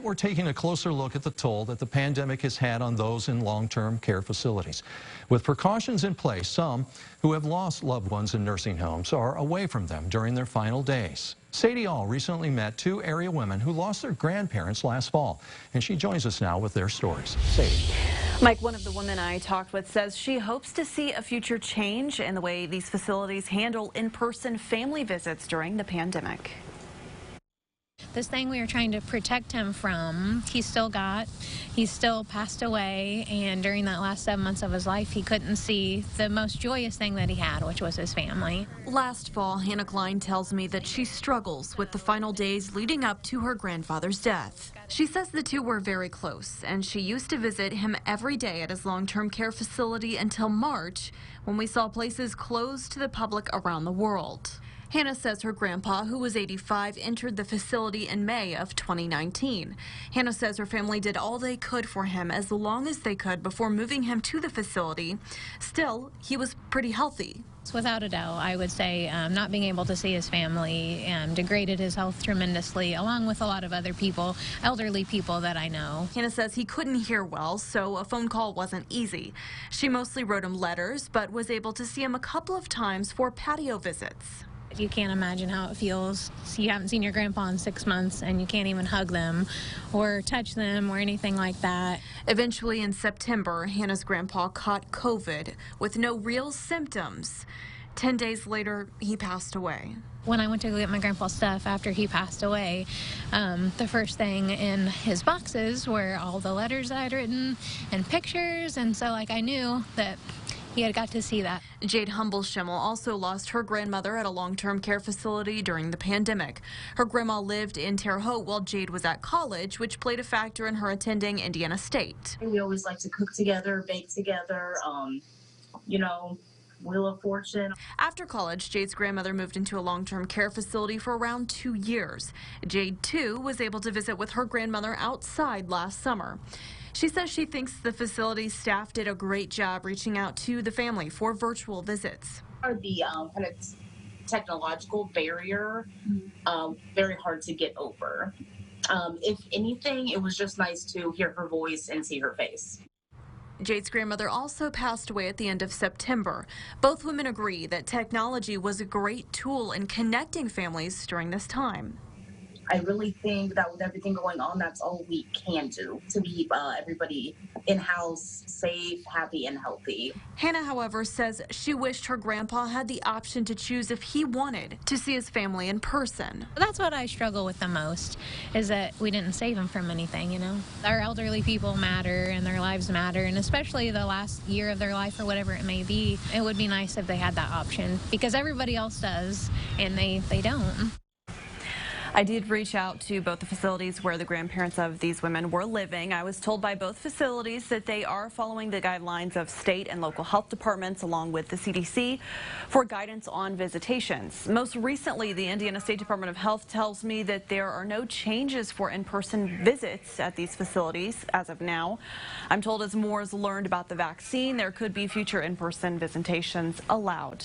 We're taking a closer look at the toll that the pandemic has had on those in long-term care facilities. With precautions in place, some who have lost loved ones in nursing homes are away from them during their final days. Sadie All recently met two area women who lost their grandparents last fall, and she joins us now with their stories. Sadie. Mike, one of the women I talked with says she hopes to see a future change in the way these facilities handle in-person family visits during the pandemic. This thing we were trying to protect him from, he still passed away, and during that last 7 months of his life, he couldn't see the most joyous thing that he had, which was his family. Last fall, Hannah Klein tells me that she struggles with the final days leading up to her grandfather's death. She says the two were very close, and she used to visit him every day at his long-term care facility until March, when we saw places closed to the public around the world. Hannah says her grandpa, who was 85, entered the facility in May of 2019. Hannah says her family did all they could for him as long as they could before moving him to the facility. Still, he was pretty healthy. Without a doubt, I would say not being able to see his family degraded his health tremendously, along with a lot of other people, elderly people that I know. Hannah says he couldn't hear well, so a phone call wasn't easy. She mostly wrote him letters, but was able to see him a couple of times for patio visits. You can't imagine how it feels. You haven't seen your grandpa in 6 months and you can't even hug them or touch them or anything like that. Eventually in September, Hannah's grandpa caught COVID with no real symptoms. 10 days later, he passed away. When I went to go get my grandpa's stuff after he passed away, the first thing in his boxes were all the letters I had written and pictures, and so I knew that he had got to see that. Jade Humbleschimmel also lost her grandmother at a long-term care facility during the pandemic. Her grandma lived in Terre Haute while Jade was at college, which played a factor in her attending Indiana State. We always like to cook together, bake together, Wheel of Fortune. After college, Jade's grandmother moved into a long-term care facility for around 2 years. Jade, too, was able to visit with her grandmother outside last summer. She says she thinks the facility staff did a great job reaching out to the family for virtual visits. The kind of technological barrier, very hard to get over. If anything, it was just nice to hear her voice and see her face. Jade's grandmother also passed away at the end of September. Both women agree that technology was a great tool in connecting families during this time. I really think that with everything going on, that's all we can do to keep everybody in-house safe, happy, and healthy. Hannah, however, says she wished her grandpa had the option to choose if he wanted to see his family in person. That's what I struggle with the most, is that we didn't save him from anything, Our elderly people matter and their lives matter, and especially the last year of their life or whatever it may be. It would be nice if they had that option, because everybody else does, and they don't. I did reach out to both the facilities where the grandparents of these women were living. I was told by both facilities that they are following the guidelines of state and local health departments along with the CDC for guidance on visitations. Most recently, the Indiana State Department of Health tells me that there are no changes for in-person visits at these facilities as of now. I'm told as more is learned about the vaccine, there could be future in-person visitations allowed.